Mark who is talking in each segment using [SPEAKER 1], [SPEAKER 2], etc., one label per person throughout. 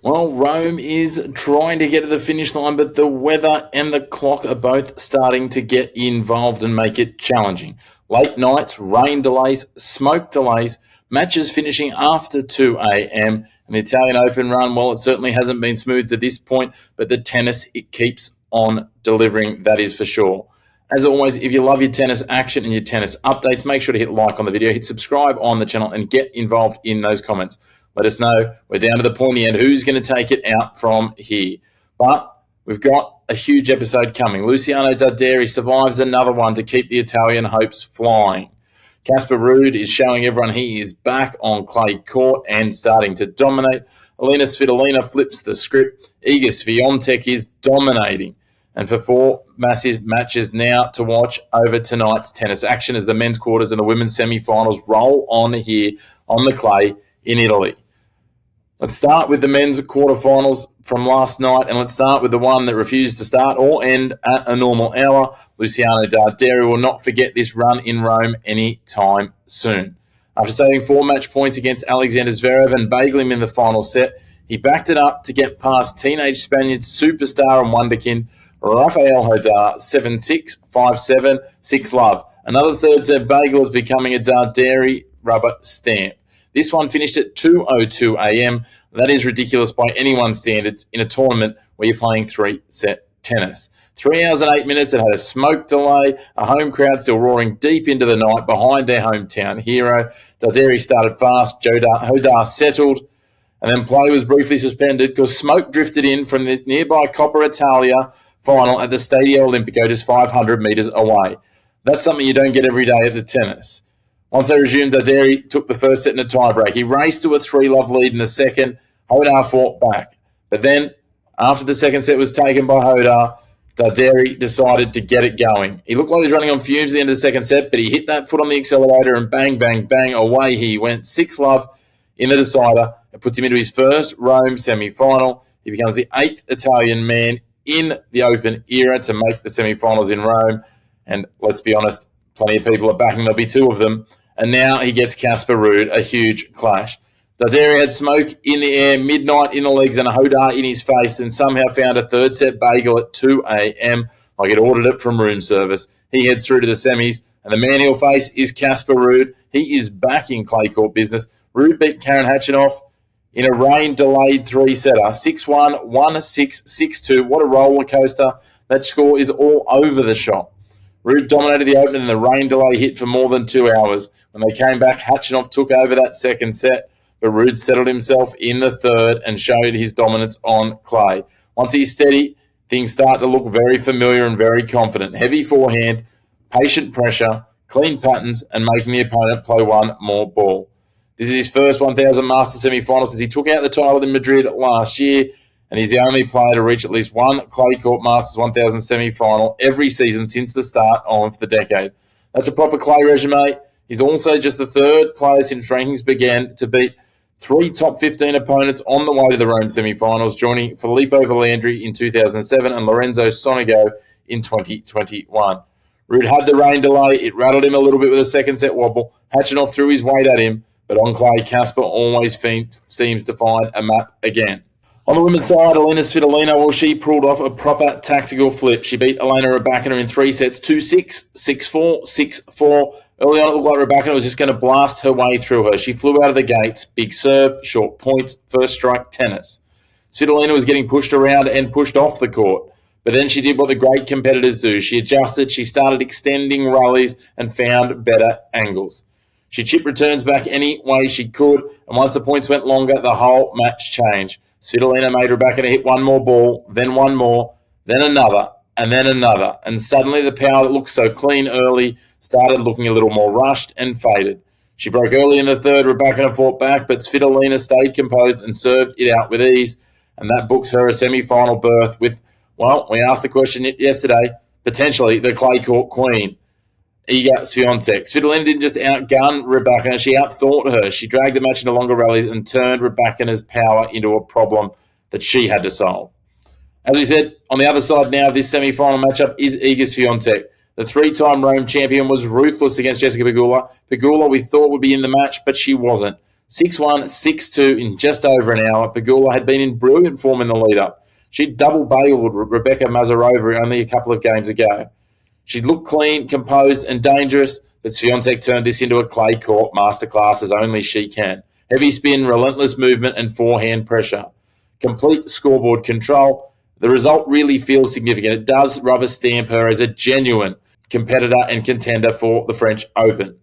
[SPEAKER 1] Well, Rome is trying to get to the finish line, but the weather and the clock are both starting to get involved and make it challenging. Late nights, rain delays, smoke delays, matches finishing after 2 a.m. And the Italian Open run, well, it certainly hasn't been smooth to this point, but the tennis, it keeps on delivering, that is for sure. As always, if you love your tennis action and your tennis updates, make sure to hit like on the video, hit subscribe on the channel, and get involved in those comments. Let us know. We're down to the pointy end. Who's going to take it out from here? But we've got a huge episode coming. Luciano Darderi survives another one to keep the Italian hopes flying. Casper Ruud is showing everyone he is back on clay court and starting to dominate. Alina Svitolina flips the script. Iga Swiatek is dominating. And for 4 massive matches now to watch over tonight's tennis action as the men's quarters and the women's semi-finals roll on here on the clay in Italy. Let's start with the men's quarterfinals from last night, and let's start with the one that refused to start or end at a normal hour. Luciano Darderi will not forget this run in Rome anytime soon. After saving 4 match points against Alexander Zverev and bagel him in the final set, he backed it up to get past teenage Spaniard superstar and wonderkind Rafael Nadal 7-6, 5-7, 6-love. Another third set bagel is becoming a Darderi rubber stamp. This one finished at 2:02 a.m. That is ridiculous by anyone's standards in a tournament where you're playing 3-set tennis. 3 hours and 8 minutes, it had a smoke delay, a home crowd still roaring deep into the night behind their hometown hero. Darderi started fast, Hodar settled, and then play was briefly suspended because smoke drifted in from the nearby Coppa Italia final at the Stadio Olimpico just 500 metres away. That's something you don't get every day at the tennis. Once they resumed, Darderi took the first set in a tiebreak. He raced to a 3-love lead in the second. Hodar fought back. But then, after the second set was taken by Hodar, Darderi decided to get it going. He looked like he was running on fumes at the end of the second set, but he hit that foot on the accelerator and bang, bang, bang, away he went. 6-love in the decider. It puts him into his first Rome semi-final. He becomes the 8th Italian man in the Open era to make the semi-finals in Rome. And let's be honest, plenty of people are backing. There'll be 2 of them. And now he gets Casper Ruud, a huge clash. Darderi had smoke in the air, midnight in the legs, and a Hodar in his face, and somehow found a third set bagel at 2 a.m. like he'd ordered it from room service. He heads through to the semis, and the man he'll face is Casper Ruud. He is back in clay court business. Ruud beat Karen Khachanov in a rain-delayed 3-setter, 6-1, 1-6, 6-2. What a roller coaster. That score is all over the shop. Ruud dominated the opener and the rain delay hit for more than 2 hours. When they came back, Khachanov took over that second set, but Ruud settled himself in the third and showed his dominance on clay. Once he's steady, things start to look very familiar and very confident. Heavy forehand, patient pressure, clean patterns, and making the opponent play one more ball. This is his first 1,000 Masters semi-final since he took out the title in Madrid last year, and he's the only player to reach at least one clay court Masters 1000 semi-final every season since the start of the decade. That's a proper clay resume. He's also just the 3rd player since rankings began to beat 3 top 15 opponents on the way to the Rome semi-finals, joining Filippo Volandri in 2007 and Lorenzo Sonego in 2021. Ruud had the rain delay. It rattled him a little bit with a second set wobble. Khachanov threw his weight at him, but on clay, Casper always seems to find a map again. On the women's side, Alina Svitolina, well, she pulled off a proper tactical flip. She beat Elena Rybakina in 3 sets, 2-6, 6-4, 6-4. Early on, it looked like Rybakina was just going to blast her way through her. She flew out of the gates, big serve, short points, first strike tennis. Svitolina was getting pushed around and pushed off the court. But then she did what the great competitors do. She adjusted, she started extending rallies and found better angles. She chipped returns back any way she could, and once the points went longer, the whole match changed. Svitolina made Rybakina hit one more ball, then one more, then another, and then another. And suddenly the power that looked so clean early started looking a little more rushed and faded. She broke early in the third, Rybakina fought back, but Svitolina stayed composed and served it out with ease, and that books her a semi-final berth with, well, we asked the question yesterday, potentially the clay court queen. Iga Swiatek. Svitolina didn't just outgun Rybakina, she outthought her. She dragged the match into longer rallies and turned Rybakina's power into a problem that she had to solve. As we said, on the other side now of this semi-final matchup is Iga Swiatek. The 3-time Rome champion was ruthless against Jessica Pegula. Pegula we thought would be in the match, but she wasn't. 6-1, 6-2 in just over an hour. Pegula had been in brilliant form in the lead-up. She'd double-bailed Rebecca Mazarova only a couple of games ago. She looked clean, composed, and dangerous, but Swiatek turned this into a clay court masterclass as only she can. Heavy spin, relentless movement, and forehand pressure. Complete scoreboard control. The result really feels significant. It does rubber stamp her as a genuine competitor and contender for the French Open.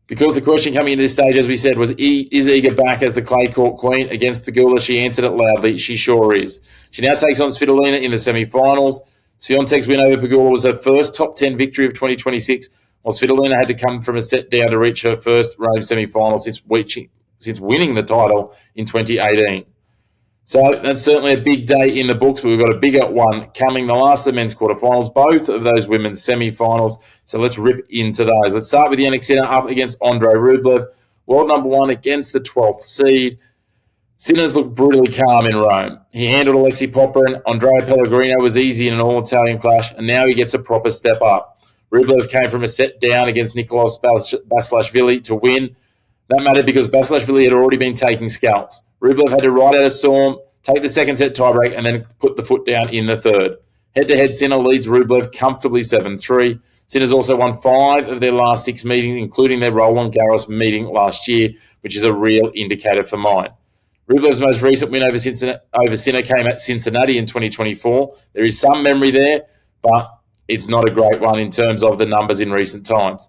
[SPEAKER 1] Because the question coming into this stage, as we said, was is Iga back as the clay court queen against Pegula? She answered it loudly. She sure is. She now takes on Svitolina in the semi-finals. Swiatek's win over Pegula was her first top 10 victory of 2026, while Svitolina had to come from a set down to reach her first Rome semi-final since winning the title in 2018. So that's certainly a big day in the books, but we've got a bigger one coming, the last of the men's quarterfinals, both of those women's semi-finals. So let's rip into those. Let's start with Jannik Sinner up against Andrei Rublev, world number 1 against the 12th seed. Sinner's looked brutally calm in Rome. He handled Alexei Popyrin. Andrea Pellegrino was easy in an all-Italian clash, and now he gets a proper step up. Rublev came from a set down against Nicolas Basilashvili to win. That mattered because Basilashvili had already been taking scalps. Rublev had to ride out a storm, take the second set tiebreak, and then put the foot down in the third. Head-to-head, Sinner leads Rublev comfortably 7-3. Sinner's also won 5 of their last 6 meetings, including their Roland Garros meeting last year, which is a real indicator for mine. Rublev's most recent win over Sinner came at Cincinnati in 2024. There is some memory there, but it's not a great one in terms of the numbers in recent times.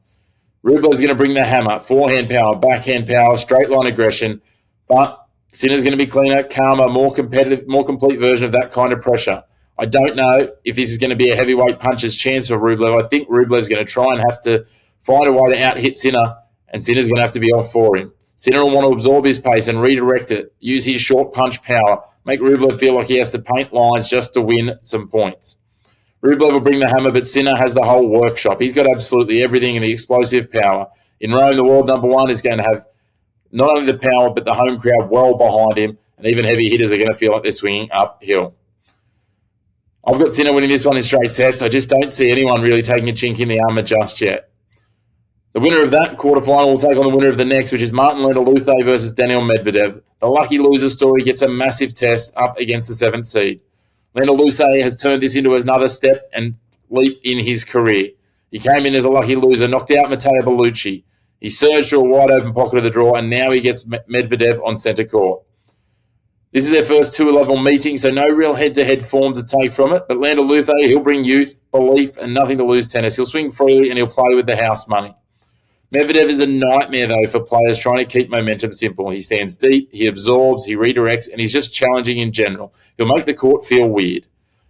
[SPEAKER 1] Rublev's going to bring the hammer, forehand power, backhand power, straight line aggression, but Sinner's going to be cleaner, calmer, more competitive, more complete version of that kind of pressure. I don't know if this is going to be a heavyweight puncher's chance for Rublev. I think Rublev's going to try and have to find a way to out-hit Sinner, and Sinner's going to have to be off for him. Sinner will want to absorb his pace and redirect it, use his short punch power, make Rublev feel like he has to paint lines just to win some points. Rublev will bring the hammer, but Sinner has the whole workshop. He's got absolutely everything in the explosive power. In Rome, the world number 1 is going to have not only the power, but the home crowd well behind him, and even heavy hitters are going to feel like they're swinging uphill. I've got Sinner winning this one in straight sets. I just don't see anyone really taking a chink in the armour just yet. The winner of that quarterfinal will take on the winner of the next, which is Martin Landaluce versus Daniil Medvedev. The lucky loser story gets a massive test up against the 7th seed. Landaluce has turned this into another step and leap in his career. He came in as a lucky loser, knocked out Matteo Bellucci. He surged through a wide-open pocket of the draw, and now he gets Medvedev on centre court. This is their first 2-level meeting, so no real head-to-head form to take from it, but Landaluce, he'll bring youth, belief, and nothing to lose tennis. He'll swing freely, and he'll play with the house money. Medvedev is a nightmare, though, for players trying to keep momentum simple. He stands deep, he absorbs, he redirects, and he's just challenging in general. He'll make the court feel weird.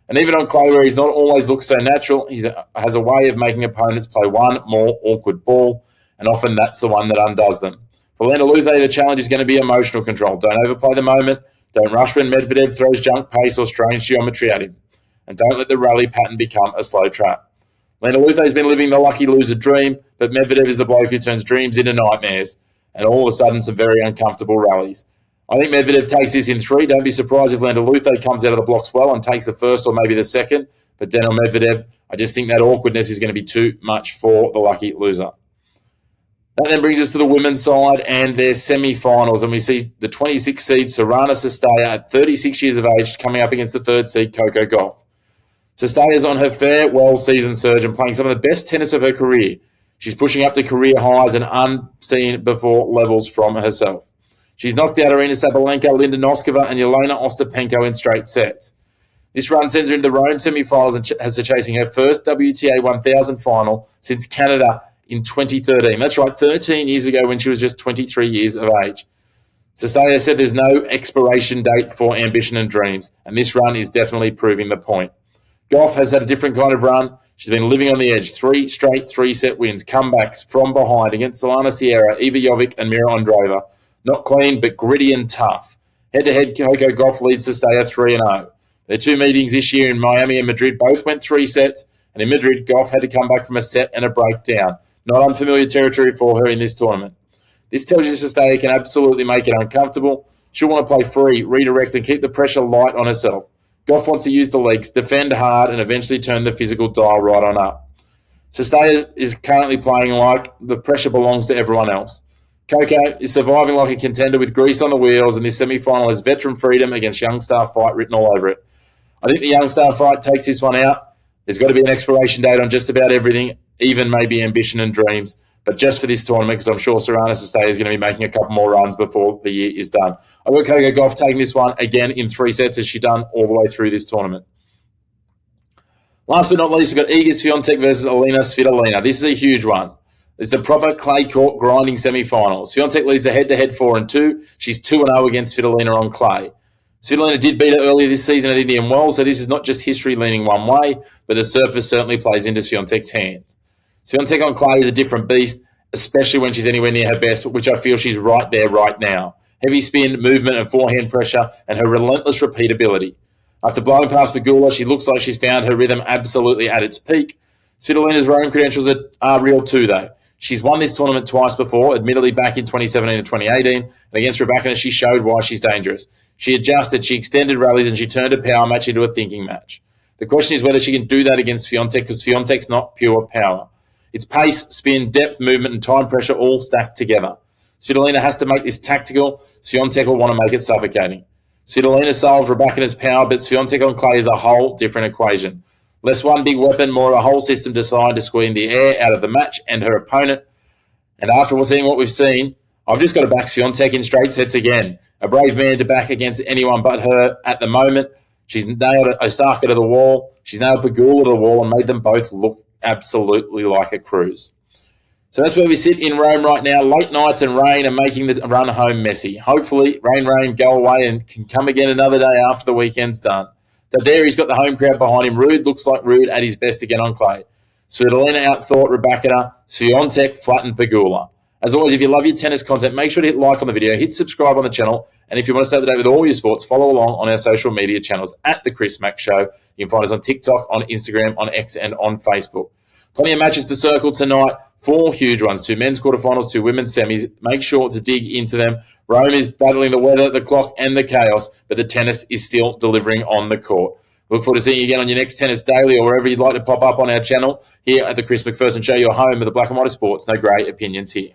[SPEAKER 1] And even on clay, where he's not always looks so natural, he has a way of making opponents play one more awkward ball, and often that's the one that undoes them. For Landaluce, the challenge is going to be emotional control. Don't overplay the moment. Don't rush when Medvedev throws junk pace or strange geometry at him. And don't let the rally pattern become a slow trap. Landaluce has been living the lucky loser dream, but Medvedev is the bloke who turns dreams into nightmares, and all of a sudden some very uncomfortable rallies. I think Medvedev takes this in 3. Don't be surprised if Landaluce comes out of the blocks well and takes the first or maybe the second, but Daniil Medvedev, I just think that awkwardness is going to be too much for the lucky loser. That then brings us to the women's side and their semi-finals, and we see the 26th seed Sorana Cirstea at 36 years of age coming up against the 3rd seed Coco Gauff. Cirstea is on her farewell season surge and playing some of the best tennis of her career. She's pushing up to career highs and unseen-before levels from herself. She's knocked out Arina Sabalenka, Linda Noskova, and Yelena Ostapenko in straight sets. This run sends her into the Rome semi-finals and has her chasing her first WTA 1000 final since Canada in 2013. That's right, 13 years ago when she was just 23 years of age. Cirstea said there's no expiration date for ambition and dreams, and this run is definitely proving the point. Gauff has had a different kind of run. She's been living on the edge. 3 straight 3-set wins, comebacks from behind against Solana Sierra, Iva Jovic, and Mira Andreeva. Not clean, but gritty and tough. Head-to-head, Coco Gauff leads Cirstea 3-0. Their 2 meetings this year in Miami and Madrid both went 3 sets, and in Madrid, Gauff had to come back from a set and a breakdown. Not unfamiliar territory for her in this tournament. This tells you Cirstea can absolutely make it uncomfortable. She'll want to play free, redirect, and keep the pressure light on herself. Gauff wants to use the legs, defend hard, and eventually turn the physical dial right on up. Cirstea is currently playing like the pressure belongs to everyone else. Coco is surviving like a contender with grease on the wheels, and this semi-final has veteran freedom against young star fight written all over it. I think the young star fight takes this one out. There's got to be an expiration date on just about everything, even maybe ambition and dreams. But just for this tournament, because I'm sure Cirstea is going to be making a couple more runs before the year is done. I've got Coco Gauff taking this one again in 3 sets, as she's done all the way through this tournament. Last but not least, we've got Iga Swiatek versus Elina Svitolina. This is a huge one. It's a proper clay court grinding semi-final. Swiatek leads the head-to-head 4-2. She's 2-0 against Svitolina on clay. Svitolina did beat her earlier this season at Indian Wells, so this is not just history leaning one way, but the surface certainly plays into Swiatek's hands. Swiatek on clay is a different beast, especially when she's anywhere near her best, which I feel she's right there right now. Heavy spin, movement, and forehand pressure, and her relentless repeatability. After blowing past Pegula, she looks like she's found her rhythm absolutely at its peak. Svitolina's Rome credentials are real too, though. She's won this tournament twice before, admittedly back in 2017 and 2018, and against Rebecca, she showed why she's dangerous. She adjusted, she extended rallies, and she turned a power match into a thinking match. The question is whether she can do that against Swiatek, because Swiatek's not pure power. It's pace, spin, depth, movement, and time pressure all stacked together. Svitolina has to make this tactical. Swiatek will want to make it suffocating. Svitolina solved Rebecca's power, but Swiatek on clay is a whole different equation. Less one big weapon, more of a whole system designed to squeeze the air out of the match and her opponent. And after seeing what we've seen, I've just got to back Swiatek in straight sets again. A brave man to back against anyone but her at the moment. She's nailed Osaka to the wall. She's nailed Pegula to the wall and made them both look absolutely like a cruise. So that's where we sit in Rome right now. Late nights and rain are making the run home messy. Hopefully, rain, go away and can come again another day after the weekend's done. Taderi's got the home crowd behind him. Rude looks like Rude at his best again on clay. Svitolina outthought Rebecca. Swiatek flattened Pegula. As always, if you love your tennis content, make sure to hit like on the video, hit subscribe on the channel, and if you want to stay up to date with all your sports, follow along on our social media channels at The Chris Mack Show. You can find us on TikTok, on Instagram, on X, and on Facebook. Plenty of matches to circle tonight. 4 huge ones, 2 men's quarterfinals, 2 women's semis. Make sure to dig into them. Rome is battling the weather, the clock, and the chaos, but the tennis is still delivering on the court. Look forward to seeing you again on your next Tennis Daily or wherever you'd like to pop up on our channel here at the Chris McPherson Show, your home of the black and white of sports. No grey opinions here.